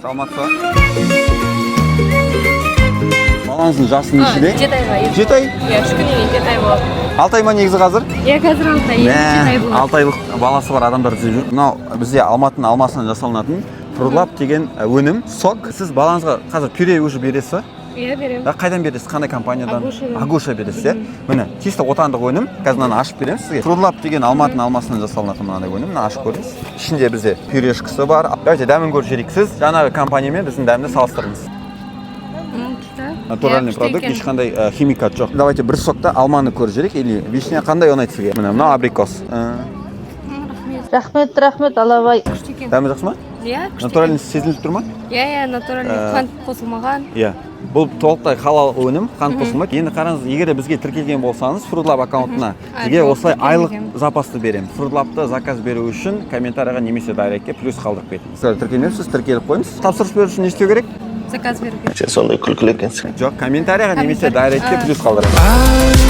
Саламатсыз ба? Балаңыздың жасының нешеде? 7 айға. 7 ай? Иә, 3 күннен 7 ай болады. 6 ай ма негізі қазір? Иә, қазір 6 ай, 7 ай болады. 6 айлық баласы бар адамдар іздеп жүр. Мынау бізде Алматының алмасынан жасалынатын Fruit деген өнім, сок. Сіз балаңызға қазір пюре уже бересіз ба? Иә, беремін. Қайдан бересіз? Қандай компаниядан? Агушадан. Агуша бересіз, иә? Міне, чисто отандық өнім. Қазір мынаны ашып береміз сізге. Fruit деген Алматының алмасынан жасалынатын мынандай өнім. Мына ашып көріңіз. Ішінде бізде пюрешкасы бар. Давайте дәмін көріп жіберейік. Сіз жаңағы компаниямен біздің дәмді салыстырыңыз. Натуральный продукт, ешқандай химикат жоқ. Давайте бір сокта алманы көріп жіберейік. Или вишня қандай ұнайды сізге? Міне, мынау абрикос. Рахмет, Алабай. Дәмі жақсы ма? Иә, Натуральный сезіліп тұр ма? Иә, натуральный қант қосылмаған. Иә. Бұл толықтай халал өнім, қант қосылмайды. Енді қараңыз, егер бізге тіркелген болсаңыз, Fruit Lab аккаунтына сізге осылай айлық запасты беремін. Fruit Lab'ты заказ беру үшін комментарийға немесе дайректке плюс қалдырып кетіңіз. Сіз тіркелмепсіз, тіркеліп қойыңыз. Тапсырыс беру үшін не істеу керек? Заказ беру керек. Сондай күлкілі екенсің. Жоқ, комментарийға немесе дайректке плюс қалдырыңыз.